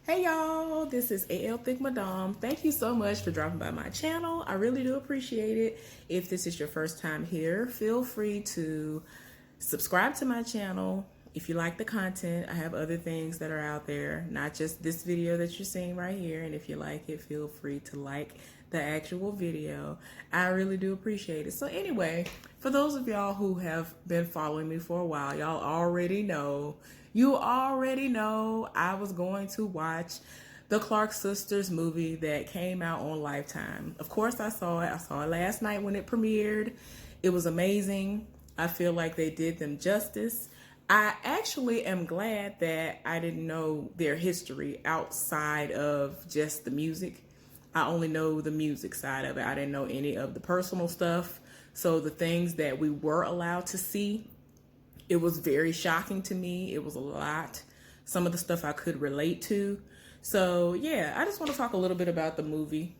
Hey y'all, this is AL Thick Madame. Thank you so much for dropping by my channel. I really do appreciate it. If this is your first time here, feel free to subscribe to my channel. If you like the content, I have other things that are out there, not just this video that you're seeing right here. And if you like it, feel free to like the actual video. I really do appreciate it. So anyway, for those of y'all who have been following me for a while, y'all already know, I was going to watch the Clark Sisters movie that came out on Lifetime. Of course I saw it. I saw it last night when it premiered. It was amazing. I feel like they did them justice. I actually am glad that I didn't know their history outside of just the music. I only know the music side of it. I didn't know any of the personal stuff. So the things that we were allowed to see, it was very shocking to me. It was a lot. Some of the stuff I could relate to. So yeah, I just want to talk a little bit about the movie.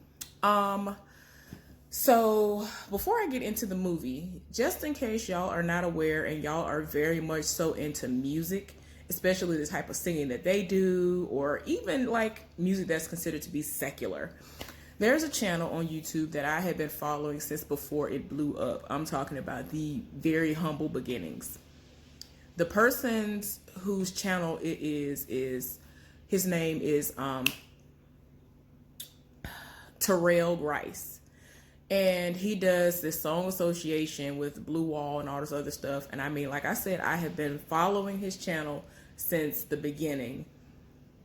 So before I get into the movie, just in case y'all are not aware and y'all are very much so into music, especially the type of singing that they do, or even like music that's considered to be secular, there's a channel on YouTube that I have been following since before it blew up. I'm talking about the very humble beginnings. The person's whose channel it is his name is Terrell Grice. And he does this song association with Blue Wall and all this other stuff. And I mean, like I said, I have been following his channel since the beginning,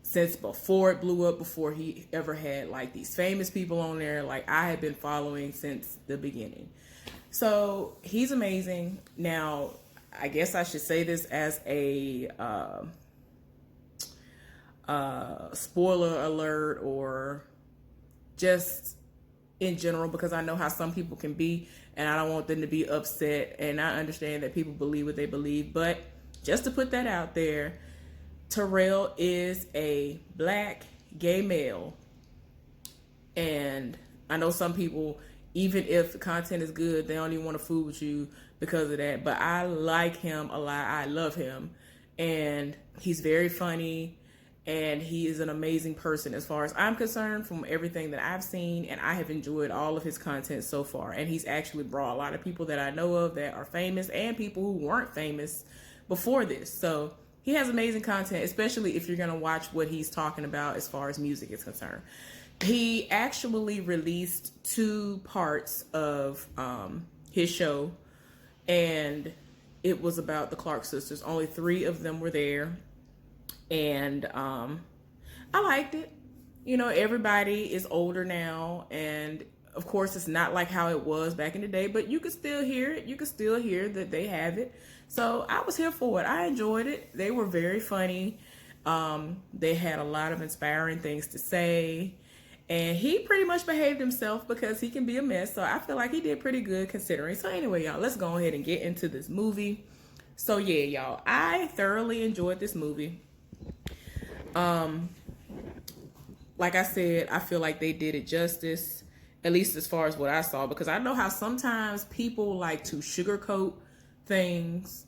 since before it blew up, before he ever had like these famous people on there. Like I have been following since the beginning. So he's amazing. Now, I guess I should say this as a spoiler alert, or just in general, because I know how some people can be and I don't want them to be upset, and I understand that people believe what they believe, but just to put that out there, Terrell is a black gay male, and I know some people, even if the content is good, they don't even want to fool with you because of that, but I like him a lot. I love him, and he's very funny. And he is an amazing person as far as I'm concerned, from everything that I've seen, and I have enjoyed all of his content so far. And he's actually brought a lot of people that I know of that are famous, and people who weren't famous before this. So he has amazing content, especially if you're going to watch what he's talking about as far as music is concerned. He actually released 2 parts of his show, and it was about the Clark sisters. Only 3 of them were there. And I liked it. You know, everybody is older now, and of course it's not like how it was back in the day, but you could still hear it. You could still hear that they have it. So I was here for it. I enjoyed it. They were very funny. They had a lot of inspiring things to say, and he pretty much behaved himself because he can be a mess. So I feel like he did pretty good considering. So anyway, y'all, let's go ahead and get into this movie. So yeah, y'all, I thoroughly enjoyed this movie. Like I said, I feel like they did it justice, at least as far as what I saw, because I know how sometimes people like to sugarcoat things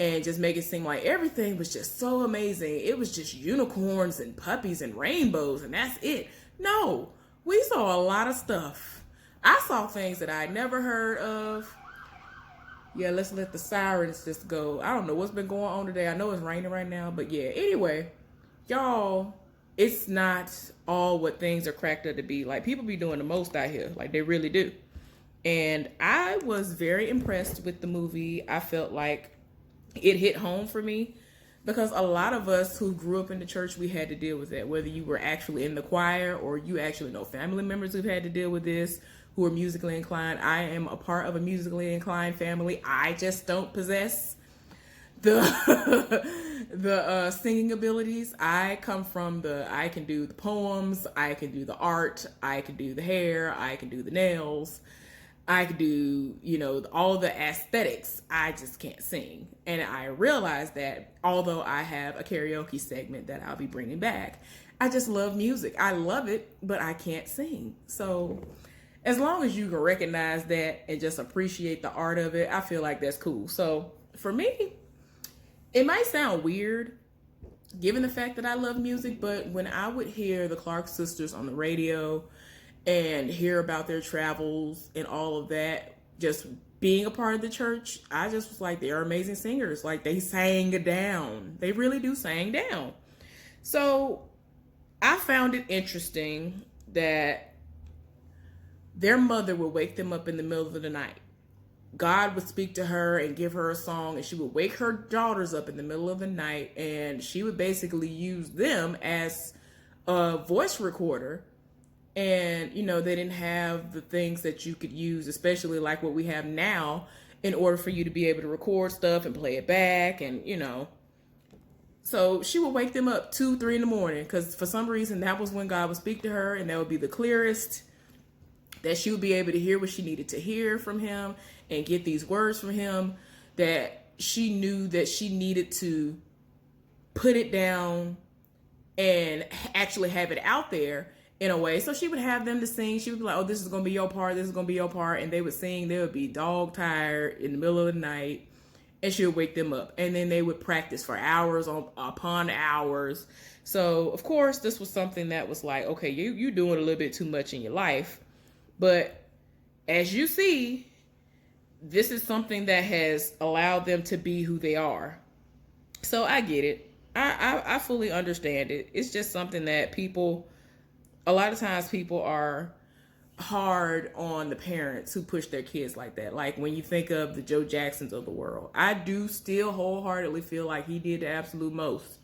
and just make it seem like everything was just so amazing. It was just unicorns and puppies and rainbows and that's it. No, we saw a lot of stuff. I saw things that I never heard of. Yeah, let's let the sirens just go. I don't know what's been going on today. I know it's raining right now, but yeah, anyway, y'all, it's not all what things are cracked up to be. Like, people be doing the most out here. Like, they really do. And I was very impressed with the movie. I felt like it hit home for me, because a lot of us who grew up in the church, we had to deal with that. Whether you were actually in the choir or you actually know family members who've had to deal with this, who are musically inclined. I am a part of a musically inclined family. I just don't possess the singing abilities. I come from I can do the poems, I can do the art, I can do the hair, I can do the nails, I can do, you know, all the aesthetics. I just can't sing. And I realized that although I have a karaoke segment that I'll be bringing back, I just love music. I love it, but I can't sing. So as long as you can recognize that and just appreciate the art of it, I feel like that's cool. So for me, it might sound weird, given the fact that I love music, but when I would hear the Clark sisters on the radio and hear about their travels and all of that, just being a part of the church, I just was like, they're amazing singers. Like, they sang down. They really do sang down. So I found it interesting that their mother would wake them up in the middle of the night. God would speak to her and give her a song, and she would wake her daughters up in the middle of the night, and she would basically use them as a voice recorder. And, you know, they didn't have the things that you could use, especially like what we have now, in order for you to be able to record stuff and play it back. And, you know, so she would wake them up 2, 3 in the morning, because for some reason that was when God would speak to her, and that would be the clearest that she would be able to hear what she needed to hear from him and get these words from him, that she knew that she needed to put it down and actually have it out there in a way. So she would have them to sing. She would be like, oh, this is going to be your part. This is going to be your part. And they would sing. They would be dog tired in the middle of the night, and she would wake them up. And then they would practice for hours upon hours. So, of course, this was something that was like, okay, you're doing a little bit too much in your life. But as you see, this is something that has allowed them to be who they are. So I get it. I fully understand it. It's just something that a lot of times people are hard on the parents who push their kids like that. Like when you think of the Joe Jacksons of the world, I do still wholeheartedly feel like he did the absolute most.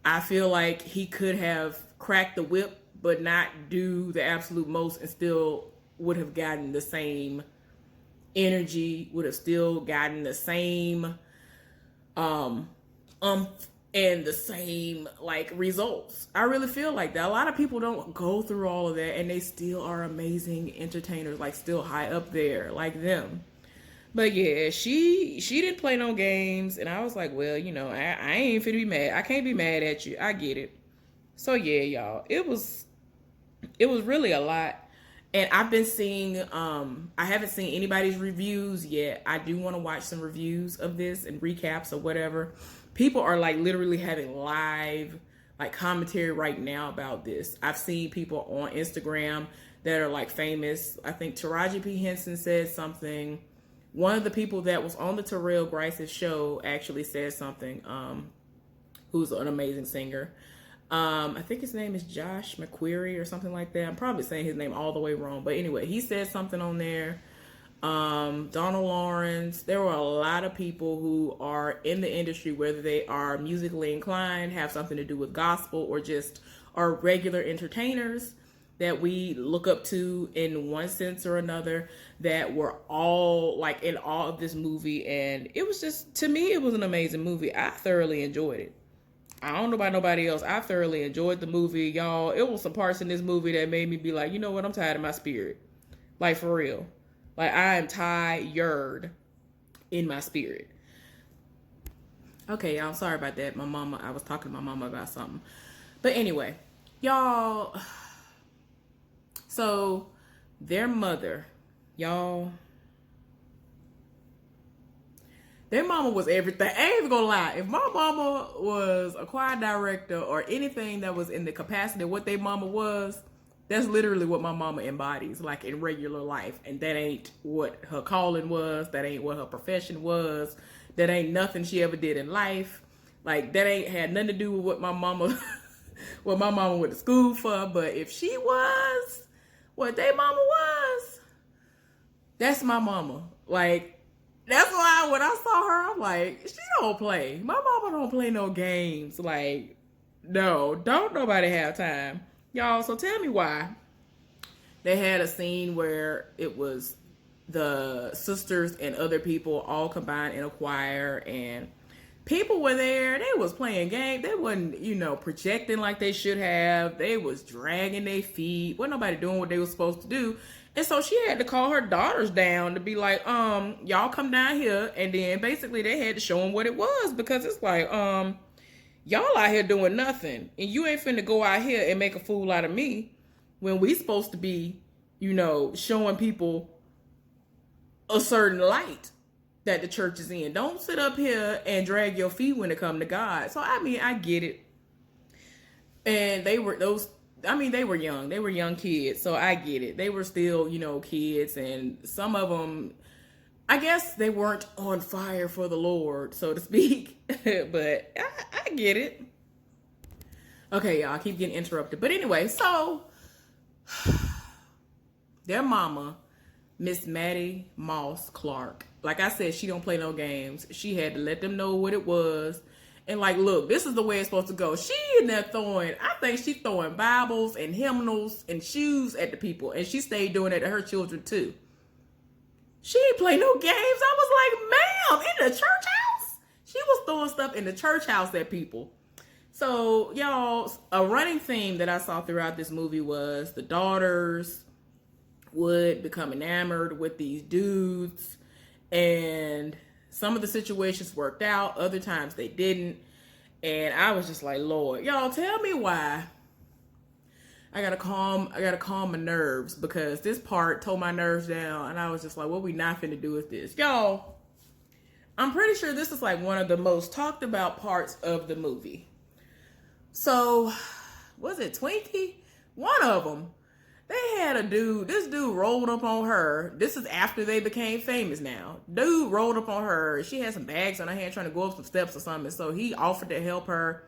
I feel like he could have cracked the whip but not do the absolute most, and still would have gotten the same energy, would have still gotten the same and the same like results. I really feel like that. A lot of people don't go through all of that, and they still are amazing entertainers, like still high up there like them. But yeah, she didn't play no games, and I was like, well, you know, I ain't finna be mad. I can't be mad at you. I get it. So yeah, y'all, it was really a lot. And I've been seeing, I haven't seen anybody's reviews yet. I do want to watch some reviews of this and recaps or whatever. People are like literally having live like commentary right now about this. I've seen people on Instagram that are like famous. I think Taraji P. Henson said something. One of the people that was on the Terrell Grice's show actually said something, who's an amazing singer. I think his name is Josh McQuarrie or something like that. I'm probably saying his name all the way wrong. But anyway, he said something on there. Donald Lawrence. There were a lot of people who are in the industry, whether they are musically inclined, have something to do with gospel, or just are regular entertainers that we look up to in one sense or another, that were all like in awe of this movie. And it was just, to me, it was an amazing movie. I thoroughly enjoyed it. I don't know about nobody else. I thoroughly enjoyed the movie, y'all. It was some parts in this movie that made me be like, you know what? I'm tired of my spirit. Like, for real. Like, I am tired in my spirit. Okay, y'all. Sorry about that. I was talking to my mama about something. But anyway, y'all. So, their mother, y'all. Their mama was everything. I ain't even gonna lie. If my mama was a choir director or anything that was in the capacity of what their mama was, that's literally what my mama embodies, like in regular life. And that ain't what her calling was. That ain't what her profession was. That ain't nothing she ever did in life. Like, that ain't had nothing to do with what my mama went to school for. But if she was what their mama was, that's my mama. Like, that's why when I saw her, I'm like, she don't play. My mama don't play no games. Like, no, don't nobody have time. Y'all, so tell me why they had a scene where it was the sisters and other people all combined in a choir, and people were there. They was playing games. They wasn't, projecting like they should have. They was dragging their feet. Wasn't nobody doing what they was supposed to do. And so she had to call her daughters down to be like, y'all come down here. And then basically they had to show them what it was, because it's like, y'all out here doing nothing. And you ain't finna go out here and make a fool out of me when we supposed to be, showing people a certain light. that the church is in. Don't sit up here and drag your feet when it comes to God. So I mean, I get it. And they were young. They were young kids, so I get it. They were still, kids, and some of them, I guess they weren't on fire for the Lord, so to speak. But I get it. Okay, y'all, I keep getting interrupted. But anyway, so their mama, Miss Maddie Moss Clark, like I said, she don't play no games. She had to let them know what it was. And like, look, this is the way it's supposed to go. She in there I think she's throwing Bibles and hymnals and shoes at the people. And she stayed doing it to her children too. She ain't play no games. I was like, ma'am, in the church house? She was throwing stuff in the church house at people. So, y'all, a running theme that I saw throughout this movie was the daughters would become enamored with these dudes, and some of the situations worked out, other times they didn't. And I was just like, Lord, y'all, tell me why. I gotta calm my nerves, because this part tore my nerves down, and I was just like, what we not finna do with this? Y'all, I'm pretty sure this is like one of the most talked about parts of the movie. So, was it Twinkie? One of them. They had this dude rolled up on her. This is after they became famous now. Dude rolled up on her. She had some bags on her hand trying to go up some steps or something. So he offered to help her.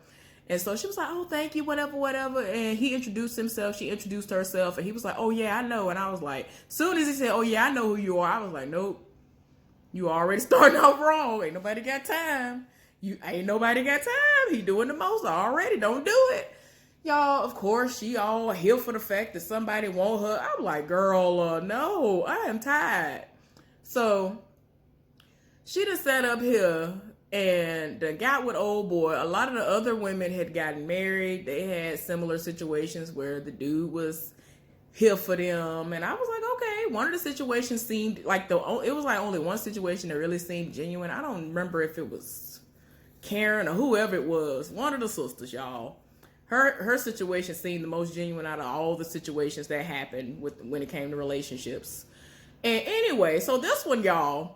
And so she was like, oh, thank you, whatever. And he introduced himself. She introduced herself. And he was like, oh, yeah, I know. And I was like, soon as he said, oh, yeah, I know who you are, I was like, nope. You already starting off wrong. Ain't nobody got time. He doing the most already. Don't do it. Y'all, of course, she all here for the fact that somebody want her. I'm like, girl, no, I am tired. So she just sat up here and got with old boy. A lot of the other women had gotten married. They had similar situations where the dude was here for them. And I was like, okay, one of the situations seemed like it was like only one situation that really seemed genuine. I don't remember if it was Karen or whoever it was. One of the sisters, y'all. Her situation seemed the most genuine out of all the situations that happened when it came to relationships. And anyway, so this one, y'all,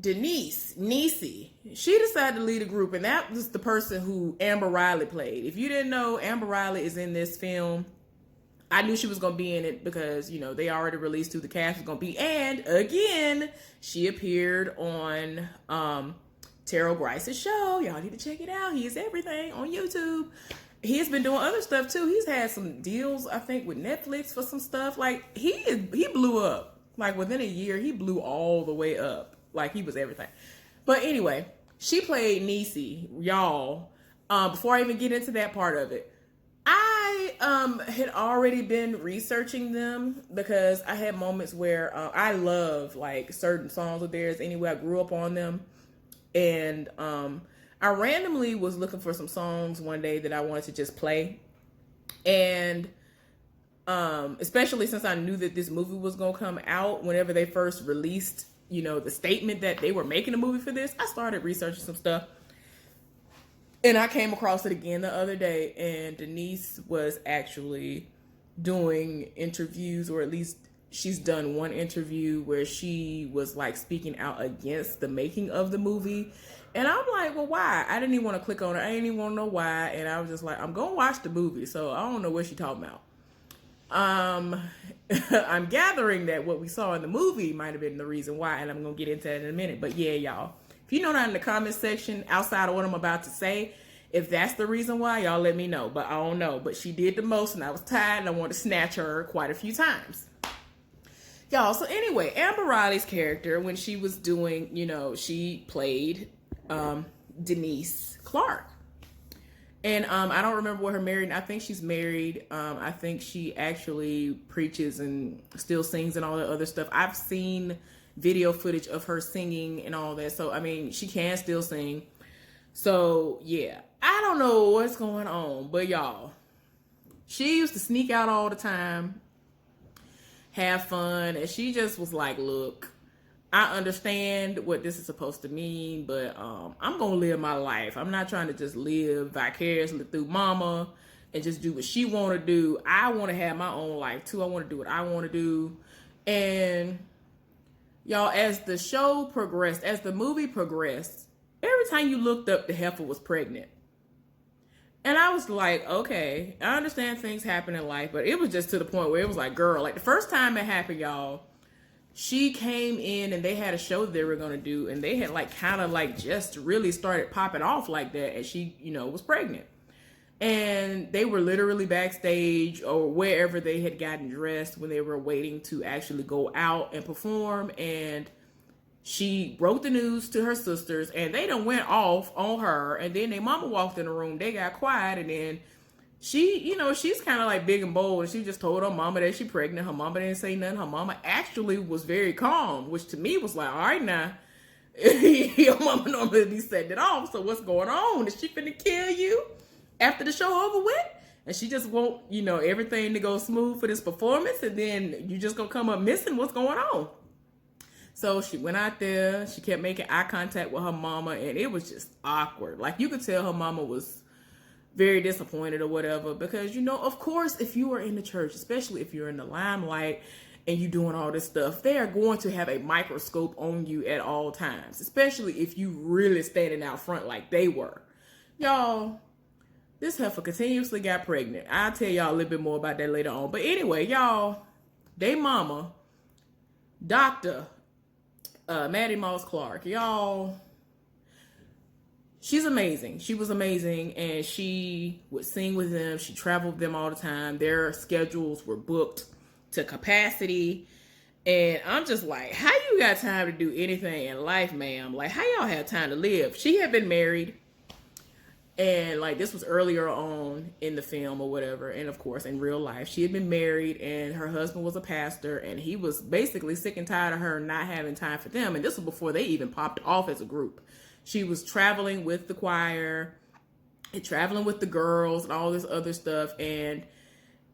Denise, Niecy, she decided to lead a group, and that was the person who Amber Riley played. If you didn't know, Amber Riley is in this film. I knew she was going to be in it because, they already released who the cast was going to be. And again, she appeared on Terrell Grice's show. Y'all need to check it out. He is everything on YouTube. He has been doing other stuff too. He's had some deals, I think, with Netflix for some stuff. Like, he blew up. Like, within a year, he blew all the way up. Like, he was everything. But anyway, she played Niecy, y'all. Before I even get into that part of it, I had already been researching them because I had moments where I love, like, certain songs of theirs. Anyway, I grew up on them. And I randomly was looking for some songs one day that I wanted to just play. And especially since I knew that this movie was going to come out whenever they first released, the statement that they were making a movie for this, I started researching some stuff. And I came across it again the other day, and Denise was actually doing interviews, or at least she's done one interview where she was like speaking out against the making of the movie. And I'm like, well, why? I didn't even want to click on it. I didn't even want to know why. And I was just like, I'm going to watch the movie. So I don't know what she's talking about. I'm gathering that what we saw in the movie might have been the reason why. And I'm going to get into that in a minute. But yeah, y'all, if you know that in the comment section, outside of what I'm about to say, if that's the reason why, y'all let me know. But I don't know. But she did the most, and I was tired, and I wanted to snatch her quite a few times. Y'all, so anyway, Amber Riley's character, when she was doing, she played Denise Clark. And I don't remember what her married. I think she's married. I think she actually preaches and still sings and all that other stuff. I've seen video footage of her singing and all that. So, I mean, she can still sing. So, yeah. I don't know what's going on. But, y'all, she used to sneak out all the time, have fun, and she just was like, look, I understand what this is supposed to mean, but I'm gonna live my life. I'm not trying to just live vicariously through mama and just do what she want to do. I want to have my own life too. I want to do what I want to do. And Y'all, as the show progressed, as the movie progressed, every time you looked up, the heifer was pregnant. And I was like, okay, I understand things happen in life, but it was just to the point where it was like, girl, like the first time it happened, y'all, she came in and they had a show they were going to do, and they had like kind of like just really started popping off like that, and she, was pregnant. And they were literally backstage or wherever they had gotten dressed when they were waiting to actually go out and perform. And she broke the news to her sisters, and they done went off on her. And then their mama walked in the room. They got quiet, and then she, she's kind of like big and bold, and she just told her mama that she's pregnant. Her mama didn't say nothing. Her mama actually was very calm, which to me was like, all right now, your mama normally be setting it off. So what's going on? Is she finna kill you after the show over with? And she just want, everything to go smooth for this performance, and then you just gonna come up missing? What's going on? So she went out there, she kept making eye contact with her mama, and it was just awkward. Like, you could tell her mama was very disappointed or whatever, because, of course, if you are in the church, especially if you're in the limelight and you doing all this stuff, they are going to have a microscope on you at all times, especially if you really standing out front like they were. Y'all, this heifer continuously got pregnant. I'll tell y'all a little bit more about that later on. But anyway, y'all, they mama, Dr. Maddie Moss Clark, y'all, she's amazing. She was amazing, and she would sing with them. She traveled with them all the time. Their schedules were booked to capacity. And I'm just like, how you got time to do anything in life, ma'am? Like, how y'all have time to live? She had been married, and like this was earlier on in the film or whatever. And of course, in real life, she had been married, and her husband was a pastor, and he was basically sick and tired of her not having time for them. And this was before they even popped off as a group. She was traveling with the choir and traveling with the girls and all this other stuff. And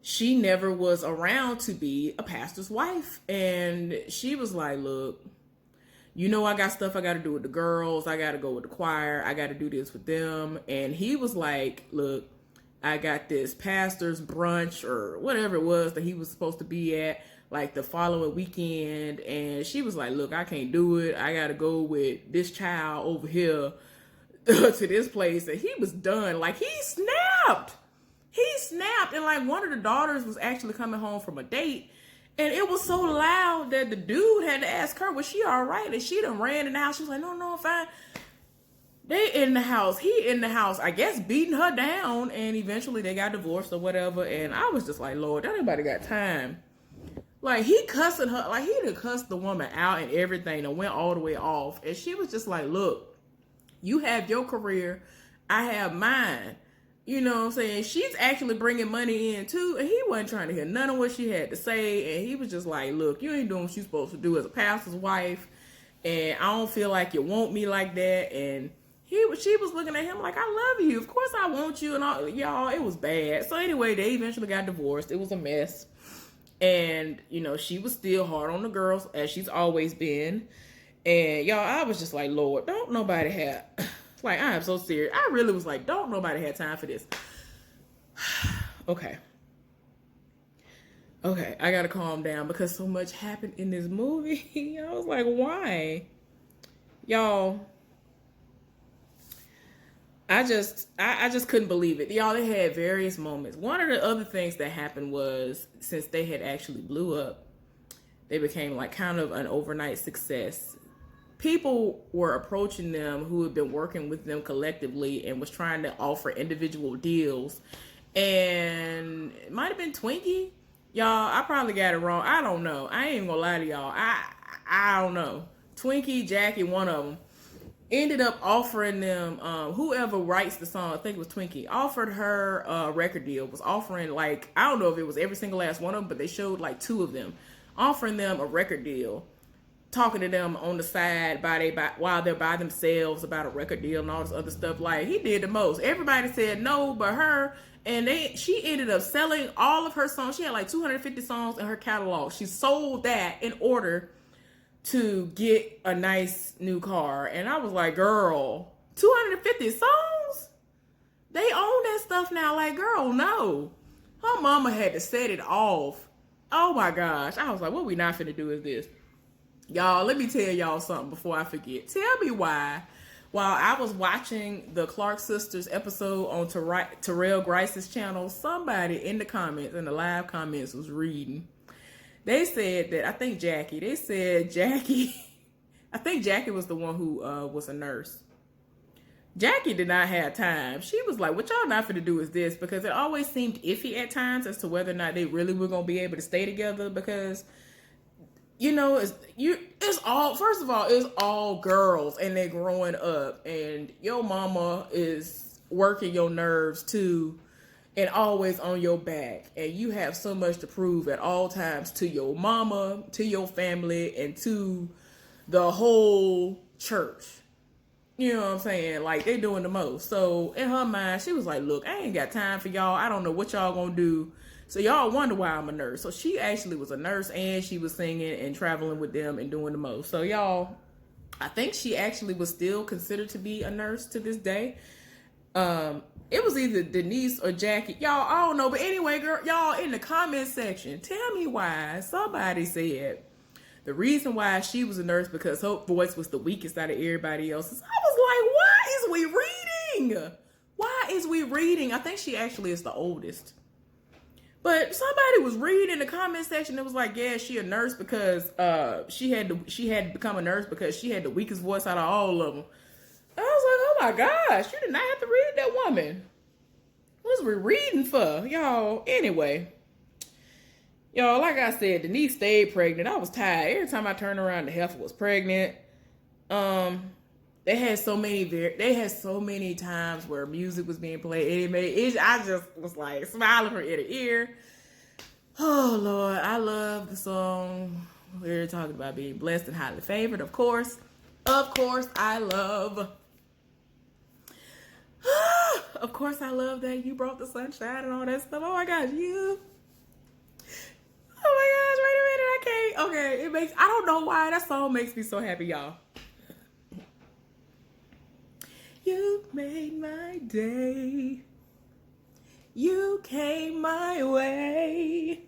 she never was around to be a pastor's wife. And she was like, look, I got stuff I got to do with the girls. I got to go with the choir. I got to do this with them. And he was like, look, I got this pastor's brunch or whatever it was that he was supposed to be at like the following weekend. And she was like, look, I can't do it. I got to go with this child over here to this place. And he was done. Like, he snapped. And like one of the daughters was actually coming home from a date. And it was so loud that the dude had to ask her, was she all right? And she done ran in the house. She was like, no, I'm fine. They in the house. He in the house, I guess, beating her down. And eventually they got divorced or whatever. And I was just like, Lord, anybody got time? Like, he cussing her. Like, he done cussed the woman out and everything and went all the way off. And she was just like, look, you have your career. I have mine. You know what I'm saying? She's actually bringing money in too, and he wasn't trying to hear none of what she had to say. And he was just like, look, you ain't doing what you're supposed to do as a pastor's wife, and I don't feel like you want me like that. And she was looking at him like, I love you, of course I want you. And all, y'all, it was bad. So anyway, they eventually got divorced. It was a mess. And she was still hard on the girls, as she's always been. And y'all, I was just like, Lord, don't nobody have like, I am so serious. I really was like, don't nobody have time for this. Okay, I gotta calm down because so much happened in this movie. I was like, why? Y'all, I just couldn't believe it. Y'all, they had various moments. One of the other things that happened was, since they had actually blew up, they became like kind of an overnight success. People were approaching them who had been working with them collectively and was trying to offer individual deals. And it might have been Twinkie. Y'all, I probably got it wrong. I don't know. I ain't even gonna lie to y'all. I don't know. Twinkie, Jackie, one of them, ended up offering them, whoever writes the song, I think it was Twinkie, offered her a record deal, was offering, like, I don't know if it was every single last one of them, but they showed like two of them, offering them a record deal, talking to them on the side while they're by themselves about a record deal and all this other stuff. Like, he did the most. Everybody said no but her, and she ended up selling all of her songs. She had like 250 songs in her catalog. She sold that in order to get a nice new car. And I was like, girl, 250 songs? They own that stuff now. Like, girl, no. Her mama had to set it off. Oh my gosh. I was like, what we not finna do is this. Y'all, let me tell y'all something before I forget. Tell me why, while I was watching the Clark Sisters episode on Terrell Grice's channel, somebody in the comments, in the live comments, was reading. They said that, I think Jackie, I think Jackie was the one who was a nurse. Jackie did not have time. She was like, what y'all not finna do is this, because it always seemed iffy at times as to whether or not they really were going to be able to stay together, because you know, it's all, first of all, it's all girls and they're growing up, and your mama is working your nerves too and always on your back, and you have so much to prove at all times to your mama, to your family, and to the whole church. You know what I'm saying? Like, they doing the most. So in her mind, she was like, look, I ain't got time for y'all. I don't know what y'all gonna do. So y'all wonder why I'm a nurse. So she actually was a nurse, and she was singing and traveling with them and doing the most. So y'all, I think she actually was still considered to be a nurse to this day. It was either Denise or Jackie. Y'all, I don't know. But anyway, girl, y'all, in the comment section, tell me why somebody said the reason why she was a nurse because her voice was the weakest out of everybody else's. I was like, why is we reading? Why is we reading? I think she actually is the oldest. But somebody was reading in the comment section. It was like, yeah, she a nurse because she had become a nurse because she had the weakest voice out of all of them. I was like, oh my gosh, you did not have to read that woman. What was we reading for, y'all? Anyway, y'all, like I said, Denise stayed pregnant. I was tired. Every time I turned around, the heifer was pregnant. They had so many times where music was being played. I just was like smiling from ear to ear. Oh Lord, I love the song. We're talking about being blessed and highly favored, of course. Of course, I love. Of course, I love that you brought the sunshine and all that stuff. Oh my gosh, you. Oh my gosh, wait a minute, I can't. Okay, I don't know why that song makes me so happy, y'all. You made my day. You came my way.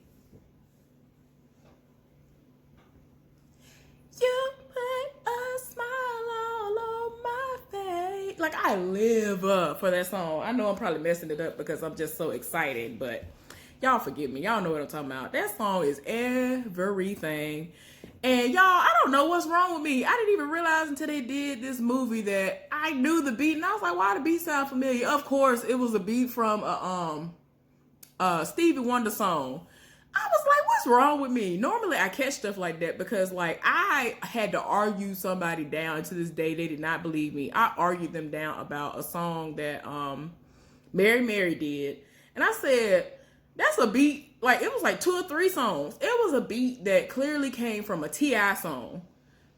You put a smile all on my face. Like, I live for that song. I know I'm probably messing it up because I'm just so excited, but y'all forgive me. Y'all know what I'm talking about. That song is everything. And y'all, I don't know what's wrong with me. I didn't even realize until they did this movie that I knew the beat, and I was like, why the beat sound familiar? Of course, it was a beat from a Stevie Wonder song. I was like, what's wrong with me? Normally I catch stuff like that because like I had to argue somebody down, and to this day they did not believe me. I argued them down about a song that Mary did. And I said, that's a beat. Like, it was like 2 or 3 songs. It was a beat that clearly came from a T.I. song.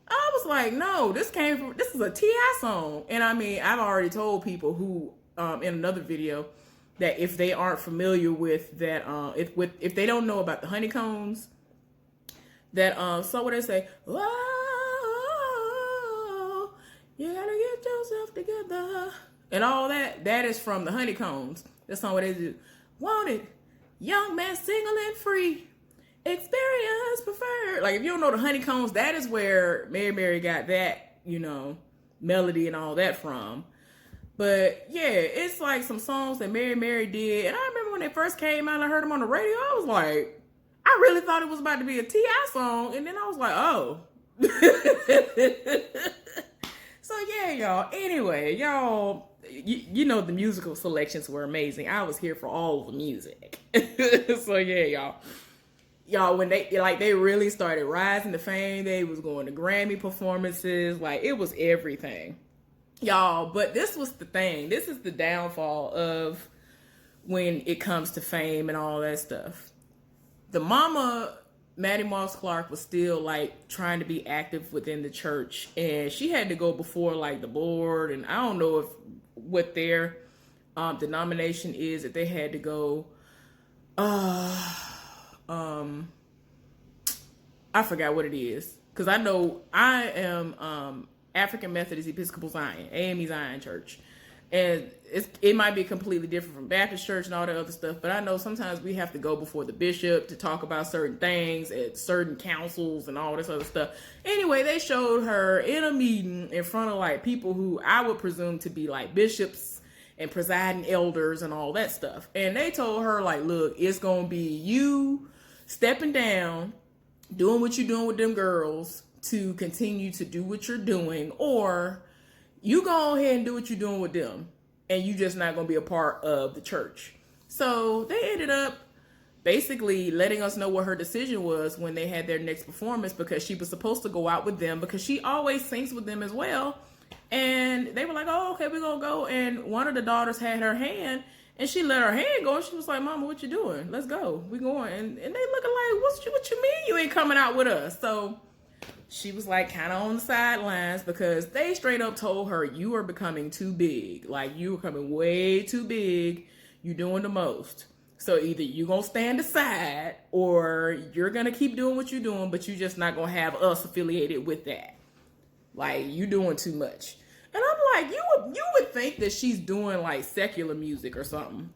I was like, no, this is a T.I. song. And I mean, I've already told people who, in another video, that if they aren't familiar with that, if they don't know about the Honeycombs, that, so what they say, oh, you gotta get yourself together. And all that is from the Honeycombs. That's not what they do. Want it. Young man, single and free. Experience preferred. Like, if you don't know the Honeycombs, that is where Mary got that, melody and all that from. But yeah, it's like some songs that Mary did. And I remember when they first came out and I heard them on the radio, I was like, I really thought it was about to be a T.I. song. And then I was like, oh. So yeah, y'all. Anyway, y'all, you know the musical selections were amazing. I was here for all the music. So yeah, y'all, when they really started rising to fame, they was going to Grammy performances. Like, it was everything, y'all. But this was the thing. This is the downfall of when it comes to fame and all that stuff. The mama, Maddie Moss Clark, was still like trying to be active within the church, and she had to go before like the board, and I don't know what their denomination is, that they had to go. I forgot what it is, because I know I am African Methodist Episcopal Zion, AME Zion Church. And it might be completely different from Baptist church and all that other stuff, but I know sometimes we have to go before the bishop to talk about certain things at certain councils and all this other stuff. Anyway, they showed her in a meeting in front of like people who I would presume to be like bishops and presiding elders and all that stuff. And they told her like, look, it's going to be you stepping down, doing what you're doing with them girls to continue to do what you're doing, or you go ahead and do what you're doing with them, and you just not going to be a part of the church. So they ended up basically letting us know what her decision was when they had their next performance, because she was supposed to go out with them because she always sings with them as well. And they were like, oh, okay, we're going to go. And one of the daughters had her hand, and she let her hand go. And she was like, Mama, what you doing? Let's go. We going. And they looking like, what you mean you ain't coming out with us? So she was like kind of on the sidelines because they straight up told her, you are becoming too big. Like, you are becoming way too big. You're doing the most. So either you're going to stand aside or you're going to keep doing what you're doing, but you're just not going to have us affiliated with that. Like, you doing too much. And I'm like, you would think that she's doing like secular music or something.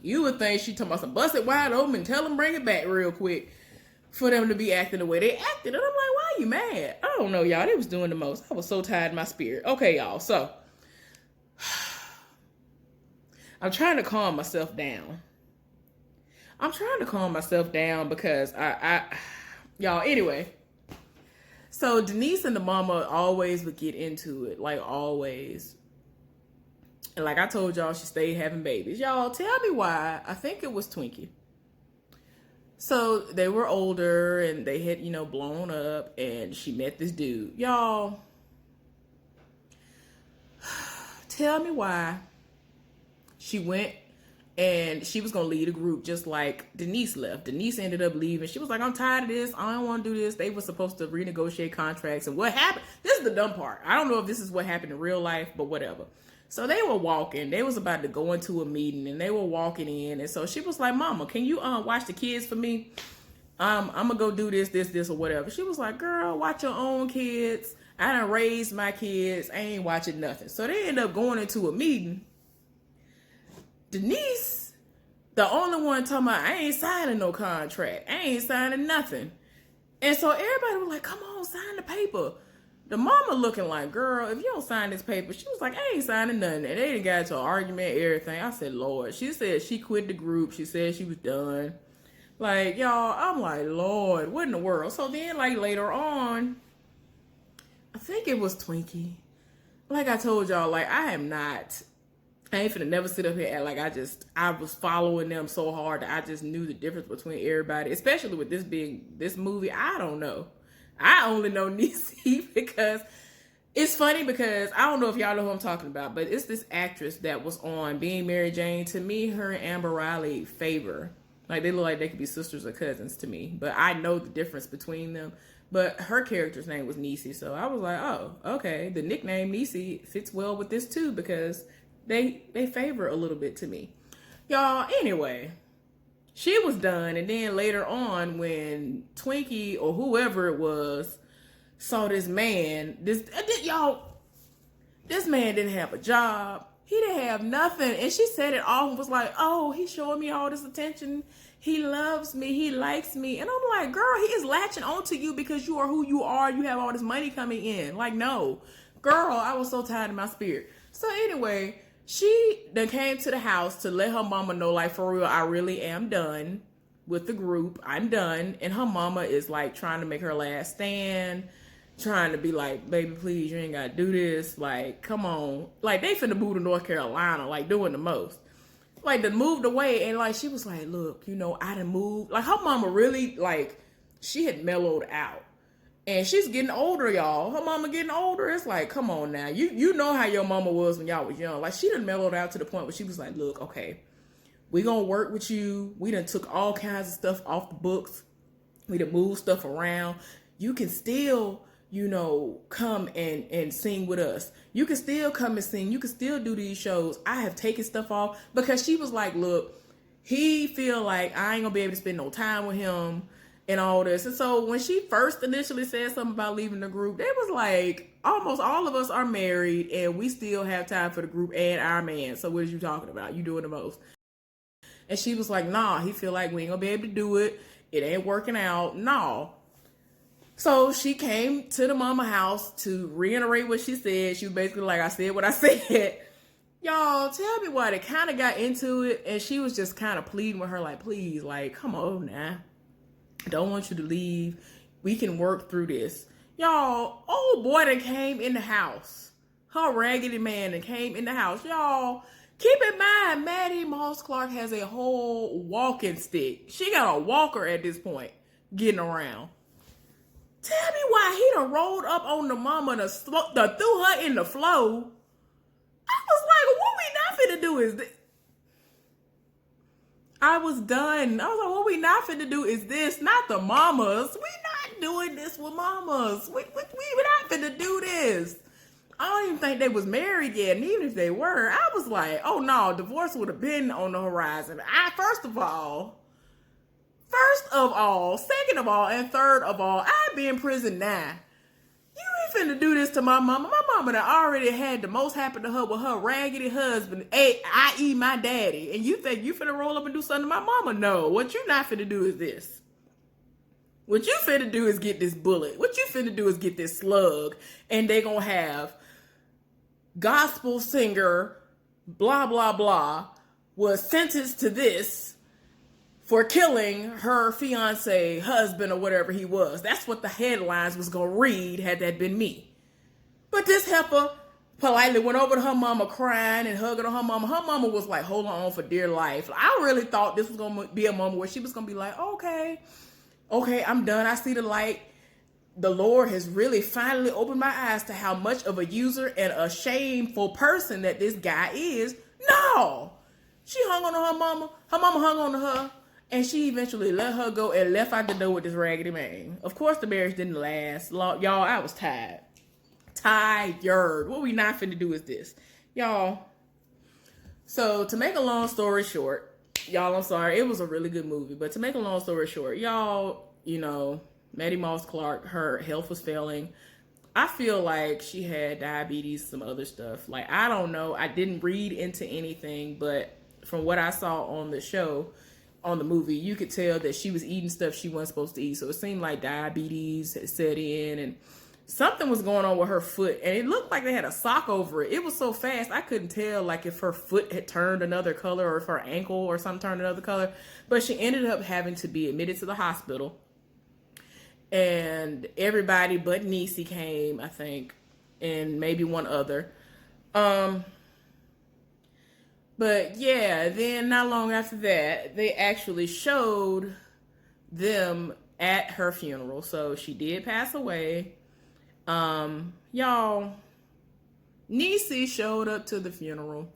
You would think she talking about some bust it wide open and tell them bring it back real quick for them to be acting the way they acted. And I'm like, why are you mad? I don't know, y'all. They was doing the most. I was so tired in my spirit. Okay, y'all. So I'm trying to calm myself down. Because y'all, anyway. So Denise and the mama always would get into it, like always. And like I told y'all, she stayed having babies. Y'all, tell me why. I think it was Twinkie. So they were older and they had, blown up, and she met this dude. Y'all, tell me why she went and she was going to lead a group just like Denise left. Denise ended up leaving. She was like, I'm tired of this. I don't want to do this. They were supposed to renegotiate contracts. And what happened? This is the dumb part. I don't know if this is what happened in real life, but whatever. So they were walking. They was about to go into a meeting, and they were walking in. And so she was like, Mama, can you watch the kids for me? I'm going to go do this, or whatever. She was like, girl, watch your own kids. I done raised my kids. I ain't watching nothing. So they end up going into a meeting. Denise, the only one talking about, I ain't signing no contract. I ain't signing nothing. And so everybody was like, come on, sign the paper. The mama looking like, girl, if you don't sign this paper, she was like, I ain't signing nothing. And they done got into an argument, everything. I said, Lord. She said she quit the group. She said she was done. Like, y'all, I'm like, Lord, what in the world? So then, like, later on, I think it was Twinkie. Like I told y'all, like, I ain't finna never sit up here and act like I was following them so hard that I just knew the difference between everybody, especially with this being this movie. I don't know. I only know Niecy because it's funny, because I don't know if y'all know who I'm talking about, but it's this actress that was on Being Mary Jane. To me, her and Amber Riley favor. Like, they look like they could be sisters or cousins to me, but I know the difference between them. But her character's name was Niecy, so I was like, oh, okay. The nickname Niecy fits well with this too, because they favor a little bit to me. Y'all, anyway, she was done. And then later on, when Twinkie or whoever it was saw this man, this man didn't have a job. He didn't have nothing. And she said it all and was like, oh, he's showing me all this attention. He loves me. He likes me. And I'm like, girl, he is latching onto you because you are who you are. You have all this money coming in. Like, no. Girl, I was so tired in my spirit. So anyway, she then came to the house to let her mama know, like, for real, I really am done with the group. I'm done. And her mama is like trying to make her last stand, trying to be like, baby, please, you ain't got to do this. Like, come on. Like, they finna move to North Carolina, like, doing the most. Like, they moved away, and like, she was like, look, I done moved. Like, her mama really, like, she had mellowed out. And she's getting older, y'all. Her mama getting older. It's like, come on now. You know how your mama was when y'all was young. Like, she done mellowed out to the point where she was like, look, okay, we gonna work with you. We done took all kinds of stuff off the books. We done moved stuff around. You can still, come and sing with us. You can still come and sing. You can still do these shows. I have taken stuff off, because she was like, look, he feel like I ain't gonna be able to spend no time with him and all this. And so when she first initially said something about leaving the group, they was like, almost all of us are married and we still have time for the group and our man. So what are you talking about? You doing the most. And she was like, nah, he feel like we ain't gonna be able to do it. It ain't working out. Nah. So she came to the mama house to reiterate what she said. She was basically like, I said what I said. Y'all, tell me why they kind of got into it. And she was just kind of pleading with her, like, please, like, come on now. I don't want you to leave. We can work through this. Y'all, old boy that came in the house. Her raggedy man that came in the house. Y'all, keep in mind, Maddie Moss Clark has a whole walking stick. She got a walker at this point, getting around. Tell me why he done rolled up on the mama and threw her in the floor. I was like, what we not finna do is this. I was done. I was like, what we not finna do is this, not the mamas. We not doing this with mamas. We not finna do this. I don't even think they was married yet, and even if they were, I was like, oh no, divorce would have been on the horizon. First of all, second of all, and third of all, I'd be in prison now. You ain't finna do this to my mama. My mama that already had the most happen to her with her raggedy husband, i.e. my daddy. And you think you finna roll up and do something to my mama? No, what you not finna do is this. What you finna do is get this bullet. What you finna do is get this slug. And they gonna have gospel singer, blah, blah, blah, was sentenced to this for killing her fiance, husband, or whatever he was. That's what the headlines was going to read had that been me. But this heifer politely went over to her mama crying and hugging on her mama. Her mama was like holding on for dear life. I really thought this was going to be a moment where she was going to be like, okay, I'm done. I see the light. The Lord has really finally opened my eyes to how much of a user and a shameful person that this guy is. No. She hung on to her mama. Her mama hung on to her. And she eventually let her go and left out the door with this raggedy man. Of course, the marriage didn't last. Y'all, I was tired. Tired. What we not finna do is this. Y'all. So, to make a long story short, y'all, I'm sorry. It was a really good movie. But to make a long story short, y'all, you know, Maddie Moss Clark, her health was failing. I feel like she had diabetes, some other stuff. Like, I don't know. I didn't read into anything. But from what I saw on the show, on the movie, you could tell that she was eating stuff she wasn't supposed to eat. So it seemed like diabetes had set in and something was going on with her foot. And it looked like they had a sock over it. It was so fast, I couldn't tell like if her foot had turned another color or if her ankle or something turned another color. But she ended up having to be admitted to the hospital. And everybody but Niecy came, I think, and maybe one other. But yeah, then not long after that, they actually showed them at her funeral. So she did pass away. Y'all, Niecy showed up to the funeral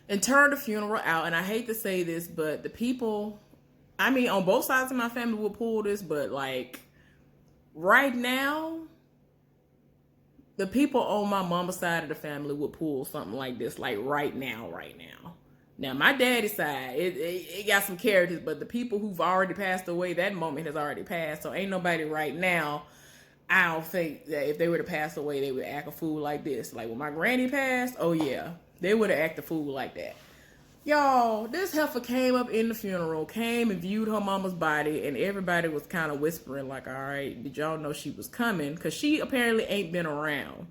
and turned the funeral out. And I hate to say this, but the people, I mean, on both sides of my family will pull this, but like right now, the people on my mama's side of the family would pull something like this, like right now. Now, my daddy's side, it got some characters, but the people who've already passed away, that moment has already passed. So ain't nobody right now, I don't think that if they were to pass away, they would act a fool like this. Like when my granny passed, oh yeah, they would have acted a fool like that. Y'all, this heifer came up in the funeral, came and viewed her mama's body, and everybody was kind of whispering like, all right, did y'all know she was coming? Because she apparently ain't been around.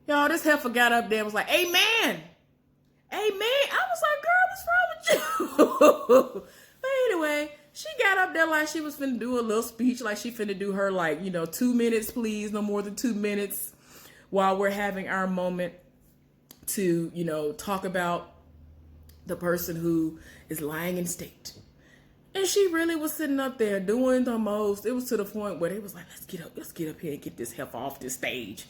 Y'all, this heifer got up there and was like, amen. Amen. I was like, girl, what's wrong with you? But anyway, she got up there like she was finna do a little speech, like she finna do her, like, 2 minutes, please, no more than 2 minutes, while we're having our moment to, talk about the person who is lying in state. And she really was sitting up there doing the most. It was to the point where they was like, let's get up here and get this heifer off this stage.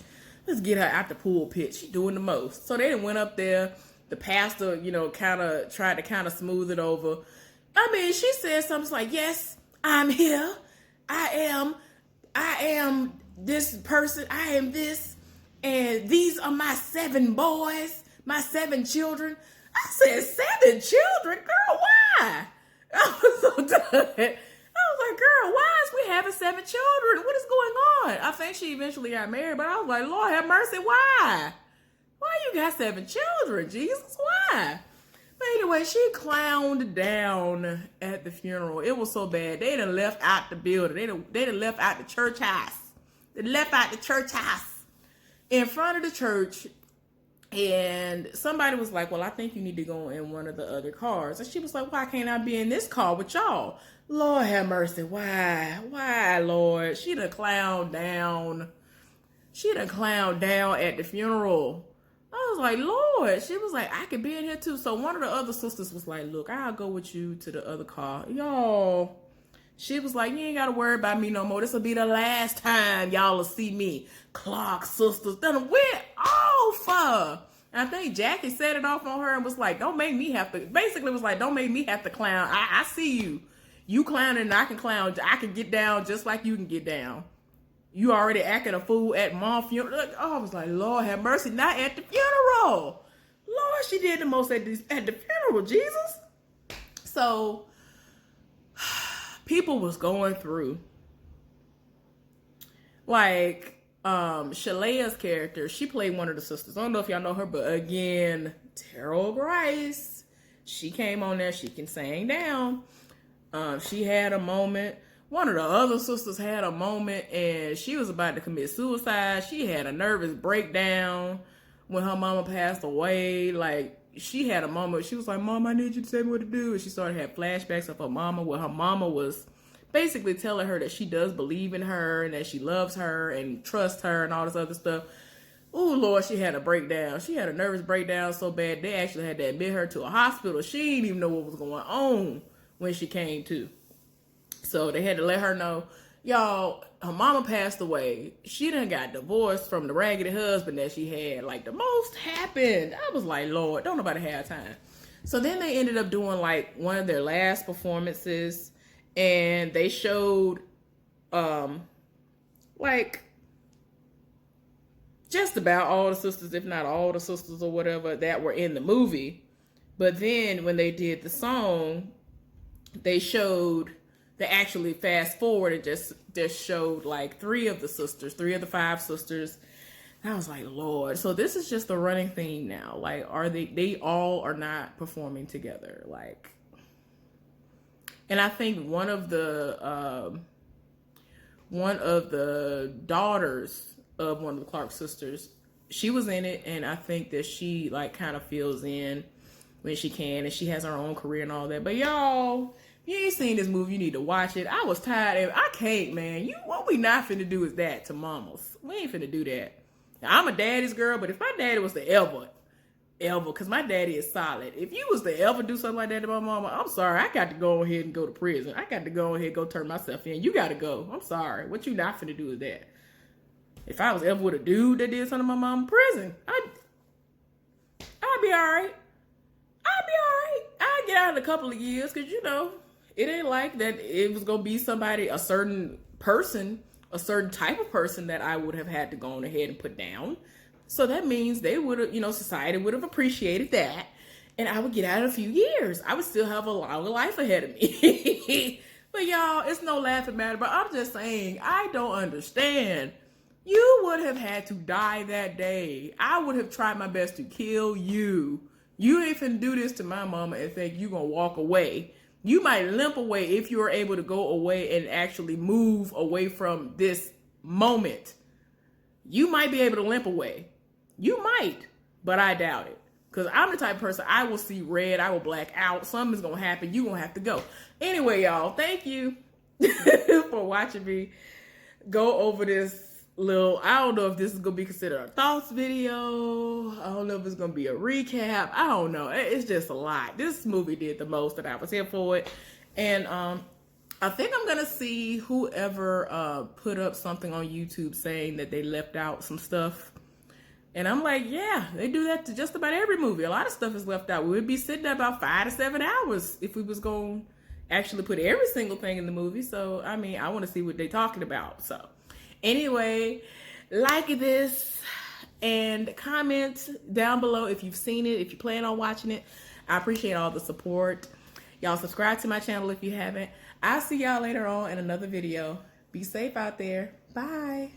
Let's get her out the pulpit. She doing the most. So they went up there. The pastor, kind of tried to smooth it over. I mean, she said something like, yes, I'm here. I am this person. I am this. And these are my 7 boys, my 7 children. I said, 7 children? Girl, why? I was so done. I was like, girl, why is we having 7 children? What is going on? I think she eventually got married, but I was like, Lord have mercy, why? Why you got 7 children, Jesus? Why? But anyway, she clowned down at the funeral. It was so bad. They done left out the building. They done left out the church house. They left out the church house in front of the church. And somebody was like, well, I think you need to go in one of the other cars. And she was like, why can't I be in this car with y'all? Lord have mercy. Why? Why, Lord? She done clowned down. She done clowned down at the funeral. I was like, Lord. She was like, I could be in here too. So one of the other sisters was like, look, I'll go with you to the other car. Y'all. She was like, you ain't got to worry about me no more. This will be the last time y'all will see me. Clark sisters done went off. And I think Jackie set it off on her and was like, don't make me have to, basically was like, don't make me have to clown. I see you. You clowning and I can clown. I can get down just like you can get down. You already acting a fool at mom's funeral. Oh, I was like, Lord have mercy, not at the funeral. Lord, she did the most at the funeral, Jesus. So, people was going through. Like, Shalea's character, she played one of the sisters. I don't know if y'all know her, but again, Terrell Grice. She came on there, she can sing down. She had a moment. One of the other sisters had a moment and she was about to commit suicide. She had a nervous breakdown when her mama passed away. Like, she had a moment. She was like, Mom, I need you to tell me what to do. And she started to have flashbacks of her mama, where her mama was basically telling her that she does believe in her and that she loves her and trusts her and all this other stuff. Oh, Lord, she had a breakdown. She had a nervous breakdown so bad they actually had to admit her to a hospital. She didn't even know what was going on when she came to. So they had to let her know, y'all, her mama passed away. She done got divorced from the raggedy husband that she had. Like, the most happened. I was like, Lord, don't nobody have time. So then they ended up doing like one of their last performances, and they showed like just about all the sisters, if not all the sisters or whatever, that were in the movie. But then when they did the song, they actually fast forward and just showed like 3 of the 5 sisters. And I was like, Lord. So this is just the running theme now. Like, they all are not performing together. Like, and I think one of the daughters of one of the Clark sisters, she was in it, and I think that she like kind of fills in when she can, and she has her own career and all that. But y'all, you ain't seen this movie, you need to watch it. I was tired, and I can't, man. What we not finna do is that to mamas. We ain't finna do that. Now, I'm a daddy's girl, but if my daddy was to ever, because my daddy is solid. If you was to ever do something like that to my mama, I'm sorry. I got to go ahead and go to prison. I got to go ahead and go turn myself in. You got to go. I'm sorry. What you not finna do is that. If I was ever with a dude that did something to my mom in prison, I'd be all right. I'd get out in a couple of years, because, you know, it ain't like that it was going to be somebody, a certain person, a certain type of person that I would have had to go on ahead and put down. So that means they would have, society would have appreciated that. And I would get out in a few years. I would still have a long life ahead of me. But y'all, it's no laughing matter. But I'm just saying, I don't understand. You would have had to die that day. I would have tried my best to kill you. You ain't finna do this to my mama and think you gonna walk away. You might limp away if you are able to go away and actually move away from this moment. You might be able to limp away. You might, but I doubt it. Because I'm the type of person, I will see red, I will black out. Something's gonna happen. You gonna have to go. Anyway, y'all, thank you for watching me go over this little, I don't know if this is gonna be considered a thoughts video. I don't know if it's gonna be a recap. I don't know. It's just a lot. This movie did the most that I was here for it. And I think I'm gonna see whoever put up something on YouTube saying that they left out some stuff. And I'm like, yeah, they do that to just about every movie. A lot of stuff is left out. We would be sitting there about 5 to 7 hours if we was going to actually put every single thing in the movie. So, I mean, I want to see what they're talking about. So, anyway, like this and comment down below if you've seen it, if you plan on watching it. I appreciate all the support. Y'all subscribe to my channel if you haven't. I'll see y'all later on in another video. Be safe out there. Bye.